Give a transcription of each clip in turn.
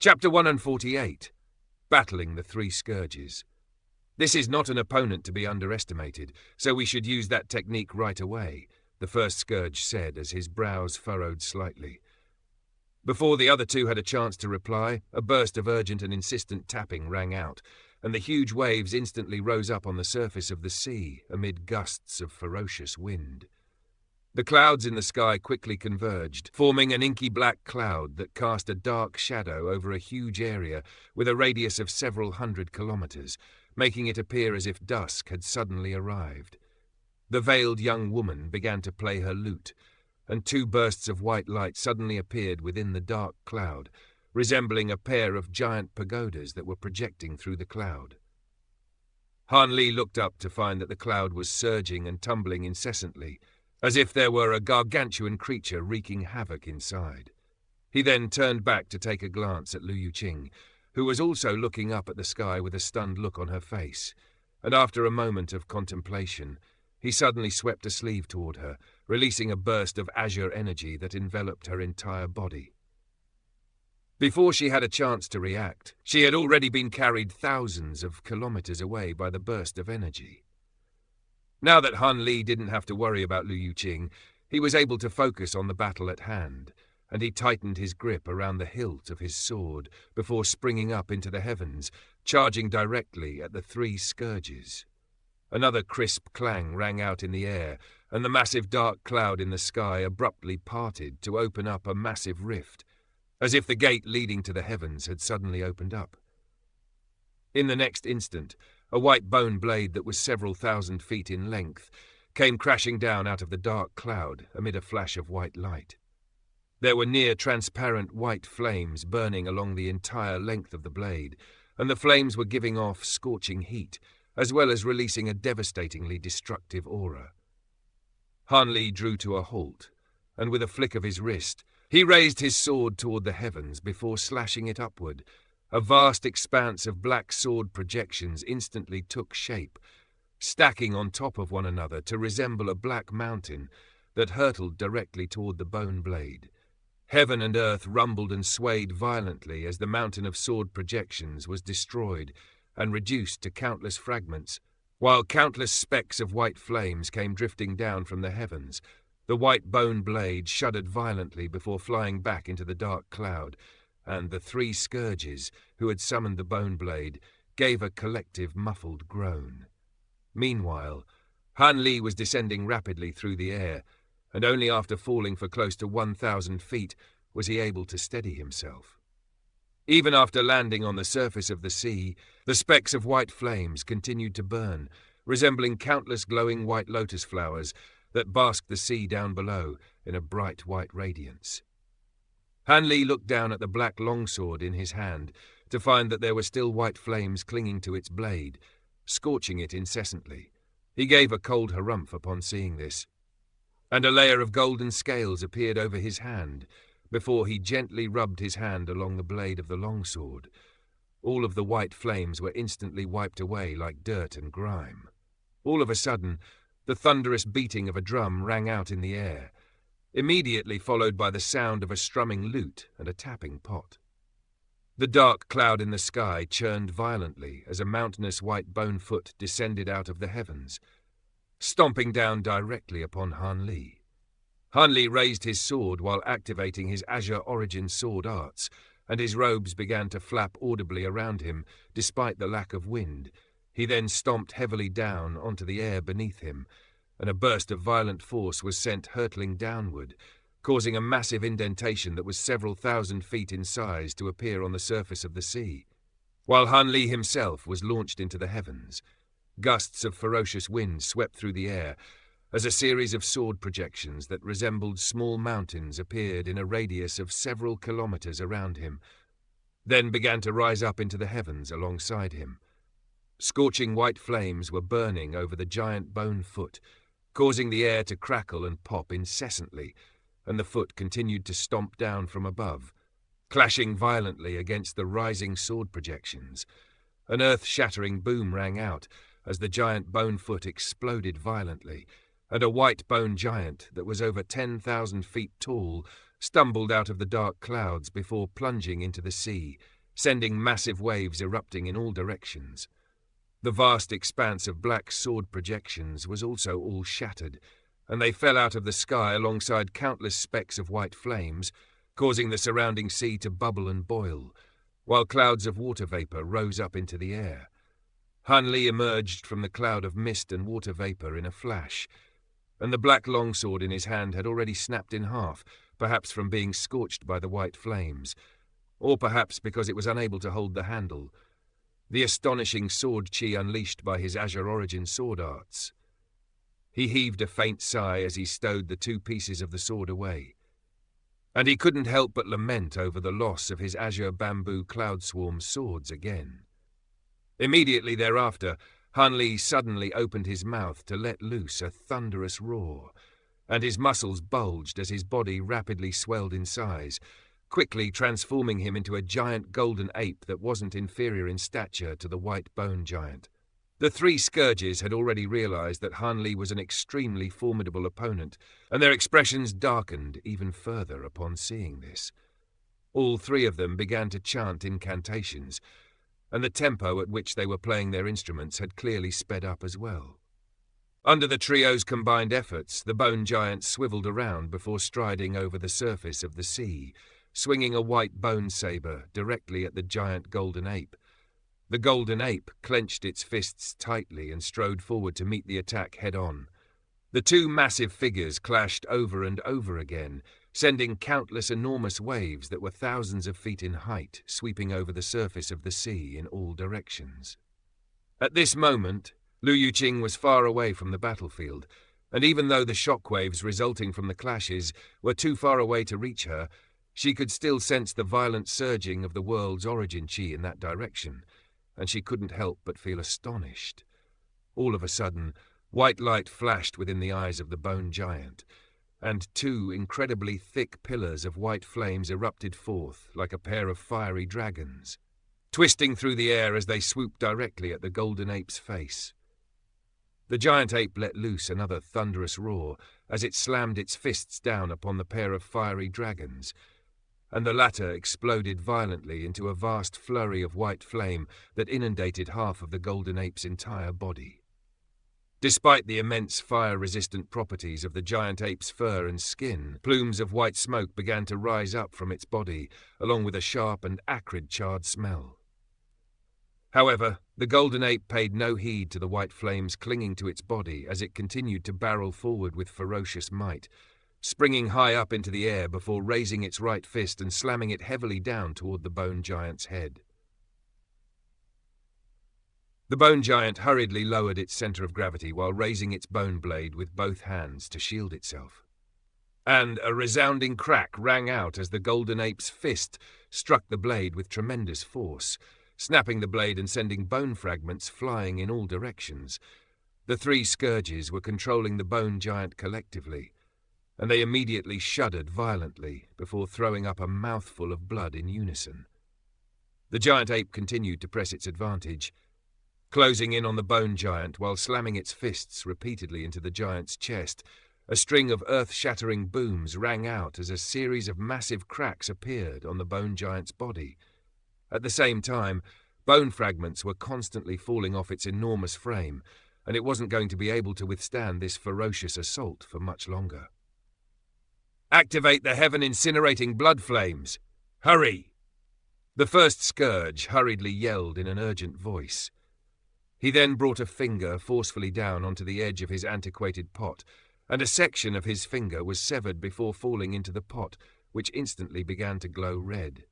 Chapter 148. Battling the Three Scourges. This is not an opponent to be underestimated, so we should use that technique right away, the first scourge said as his brows furrowed slightly. Before the other two had a chance to reply, a burst of urgent and insistent tapping rang out, and the huge waves instantly rose up on the surface of the sea amid gusts of ferocious wind. The clouds in the sky quickly converged, forming an inky black cloud that cast a dark shadow over a huge area with a radius of several hundred kilometers, making it appear as if dusk had suddenly arrived. The veiled young woman began to play her lute, and two bursts of white light suddenly appeared within the dark cloud, resembling a pair of giant pagodas that were projecting through the cloud. Han Li looked up to find that the cloud was surging and tumbling incessantly, as if there were a gargantuan creature wreaking havoc inside. He then turned back to take a glance at Lu Yuqing, who was also looking up at the sky with a stunned look on her face, and after a moment of contemplation, he suddenly swept a sleeve toward her, releasing a burst of azure energy that enveloped her entire body. Before she had a chance to react, she had already been carried thousands of kilometers away by the burst of energy. Now that Han Li didn't have to worry about Lu Yuqing, he was able to focus on the battle at hand, and he tightened his grip around the hilt of his sword before springing up into the heavens, charging directly at the three scourges. Another crisp clang rang out in the air, and the massive dark cloud in the sky abruptly parted to open up a massive rift, as if the gate leading to the heavens had suddenly opened up. In the next instant, a white bone blade that was several thousand feet in length came crashing down out of the dark cloud amid a flash of white light. There were near-transparent white flames burning along the entire length of the blade, and the flames were giving off scorching heat, as well as releasing a devastatingly destructive aura. Han Li drew to a halt, and with a flick of his wrist, he raised his sword toward the heavens before slashing it upward. A vast expanse of black sword projections instantly took shape, stacking on top of one another to resemble a black mountain that hurtled directly toward the bone blade. Heaven and earth rumbled and swayed violently as the mountain of sword projections was destroyed and reduced to countless fragments, while countless specks of white flames came drifting down from the heavens. The white bone blade shuddered violently before flying back into the dark cloud, and the three scourges, who had summoned the bone blade, gave a collective muffled groan. Meanwhile, Han Li was descending rapidly through the air, and only after falling for close to 1,000 feet was he able to steady himself. Even after landing on the surface of the sea, the specks of white flames continued to burn, resembling countless glowing white lotus flowers that basked the sea down below in a bright white radiance. Han Li looked down at the black longsword in his hand to find that there were still white flames clinging to its blade, scorching it incessantly. He gave a cold harumph upon seeing this, and a layer of golden scales appeared over his hand before he gently rubbed his hand along the blade of the longsword. All of the white flames were instantly wiped away like dirt and grime. All of a sudden, the thunderous beating of a drum rang out in the air, immediately followed by the sound of a strumming lute and a tapping pot. The dark cloud in the sky churned violently as a mountainous white bone foot descended out of the heavens, stomping down directly upon Han Li. Han Li raised his sword while activating his Azure Origin sword arts, and his robes began to flap audibly around him despite the lack of wind. He then stomped heavily down onto the air beneath him, and a burst of violent force was sent hurtling downward, causing a massive indentation that was several thousand feet in size to appear on the surface of the sea. While Han Li himself was launched into the heavens, gusts of ferocious wind swept through the air as a series of sword projections that resembled small mountains appeared in a radius of several kilometers around him, then began to rise up into the heavens alongside him. Scorching white flames were burning over the giant bone foot, causing the air to crackle and pop incessantly, and the foot continued to stomp down from above, clashing violently against the rising sword projections. An earth-shattering boom rang out as the giant bone foot exploded violently, and a white bone giant that was over 10,000 feet tall stumbled out of the dark clouds before plunging into the sea, sending massive waves erupting in all directions. The vast expanse of black sword projections was also all shattered, and they fell out of the sky alongside countless specks of white flames, causing the surrounding sea to bubble and boil, while clouds of water vapor rose up into the air. Han Li emerged from the cloud of mist and water vapor in a flash, and the black longsword in his hand had already snapped in half, perhaps from being scorched by the white flames, or perhaps because it was unable to hold the handle. The astonishing sword chi unleashed by his Azure Origin sword arts. He heaved a faint sigh as he stowed the two pieces of the sword away, and he couldn't help but lament over the loss of his Azure Bamboo Cloud Swarm swords again. Immediately thereafter, Han Li suddenly opened his mouth to let loose a thunderous roar, and his muscles bulged as his body rapidly swelled in size, quickly transforming him into a giant golden ape that wasn't inferior in stature to the white bone giant. The three Scourges had already realized that Han Li was an extremely formidable opponent, and their expressions darkened even further upon seeing this. All three of them began to chant incantations, and the tempo at which they were playing their instruments had clearly sped up as well. Under the trio's combined efforts, the bone giant swiveled around before striding over the surface of the sea, swinging a white bone saber directly at the giant golden ape. The golden ape clenched its fists tightly and strode forward to meet the attack head-on. The two massive figures clashed over and over again, sending countless enormous waves that were thousands of feet in height sweeping over the surface of the sea in all directions. At this moment, Lu Yuqing was far away from the battlefield, and even though the shockwaves resulting from the clashes were too far away to reach her, she could still sense the violent surging of the world's origin chi in that direction, and she couldn't help but feel astonished. All of a sudden, white light flashed within the eyes of the bone giant, and two incredibly thick pillars of white flames erupted forth like a pair of fiery dragons, twisting through the air as they swooped directly at the golden ape's face. The giant ape let loose another thunderous roar as it slammed its fists down upon the pair of fiery dragons, and the latter exploded violently into a vast flurry of white flame that inundated half of the golden ape's entire body. Despite the immense fire-resistant properties of the giant ape's fur and skin, plumes of white smoke began to rise up from its body, along with a sharp and acrid charred smell. However, the golden ape paid no heed to the white flames clinging to its body as it continued to barrel forward with ferocious might, springing high up into the air before raising its right fist and slamming it heavily down toward the bone giant's head. The bone giant hurriedly lowered its center of gravity while raising its bone blade with both hands to shield itself. And a resounding crack rang out as the golden ape's fist struck the blade with tremendous force, snapping the blade and sending bone fragments flying in all directions. The three Scourges were controlling the bone giant collectively, and they immediately shuddered violently before throwing up a mouthful of blood in unison. The giant ape continued to press its advantage, closing in on the bone giant while slamming its fists repeatedly into the giant's chest. A string of earth-shattering booms rang out as a series of massive cracks appeared on the bone giant's body. At the same time, bone fragments were constantly falling off its enormous frame, and it wasn't going to be able to withstand this ferocious assault for much longer. "Activate the heaven-incinerating blood flames! Hurry!" The first Scourge hurriedly yelled in an urgent voice. He then brought a finger forcefully down onto the edge of his antiquated pot, and a section of his finger was severed before falling into the pot, which instantly began to glow red.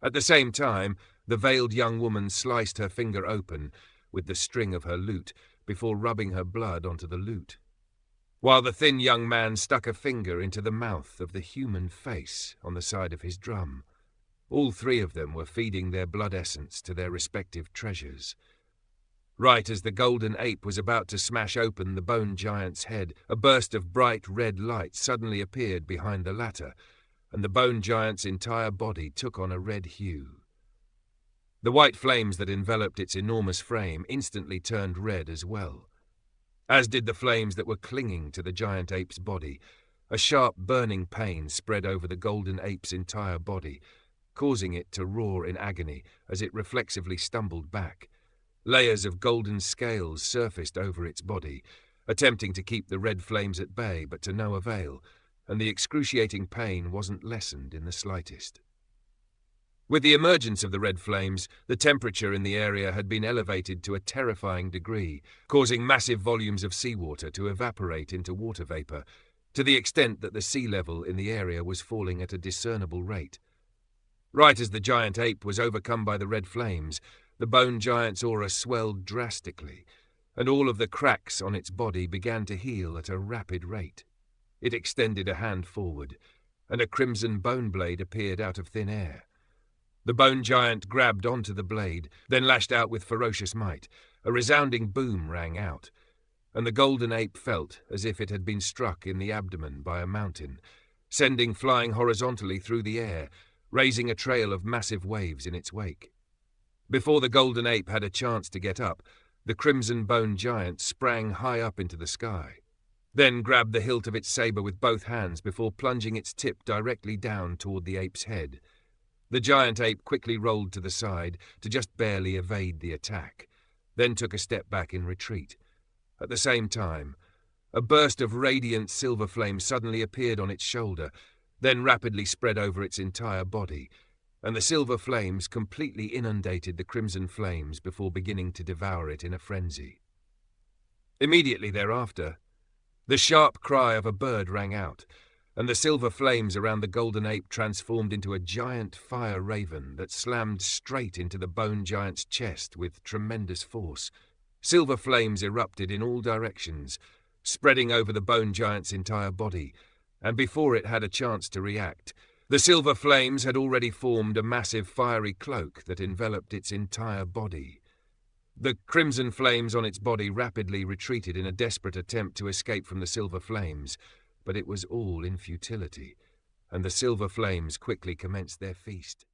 At the same time, the veiled young woman sliced her finger open with the string of her lute before rubbing her blood onto the lute, while the thin young man stuck a finger into the mouth of the human face on the side of his drum. All three of them were feeding their blood essence to their respective treasures. Right as the golden ape was about to smash open the bone giant's head, a burst of bright red light suddenly appeared behind the latter, and the bone giant's entire body took on a red hue. The white flames that enveloped its enormous frame instantly turned red as well, as did the flames that were clinging to the giant ape's body, A sharp, burning pain spread over the golden ape's entire body, causing it to roar in agony as it reflexively stumbled back. Layers of golden scales surfaced over its body, attempting to keep the red flames at bay, but to no avail, and the excruciating pain wasn't lessened in the slightest. With the emergence of the red flames, the temperature in the area had been elevated to a terrifying degree, causing massive volumes of seawater to evaporate into water vapor, to the extent that the sea level in the area was falling at a discernible rate. Right as the giant ape was overcome by the red flames, the bone giant's aura swelled drastically, and all of the cracks on its body began to heal at a rapid rate. It extended a hand forward, and a crimson bone blade appeared out of thin air. The bone giant grabbed onto the blade, then lashed out with ferocious might. A resounding boom rang out, and the golden ape felt as if it had been struck in the abdomen by a mountain, sending flying horizontally through the air, raising a trail of massive waves in its wake. Before the golden ape had a chance to get up, the crimson bone giant sprang high up into the sky, then grabbed the hilt of its saber with both hands before plunging its tip directly down toward the ape's head. The giant ape quickly rolled to the side to just barely evade the attack, then took a step back in retreat. At the same time, a burst of radiant silver flame suddenly appeared on its shoulder, then rapidly spread over its entire body, and the silver flames completely inundated the crimson flames before beginning to devour it in a frenzy. Immediately thereafter, the sharp cry of a bird rang out, and the silver flames around the golden ape transformed into a giant fire raven that slammed straight into the bone giant's chest with tremendous force. Silver flames erupted in all directions, spreading over the bone giant's entire body, and before it had a chance to react, the silver flames had already formed a massive fiery cloak that enveloped its entire body. The crimson flames on its body rapidly retreated in a desperate attempt to escape from the silver flames, but it was all in futility, and the silver flames quickly commenced their feast.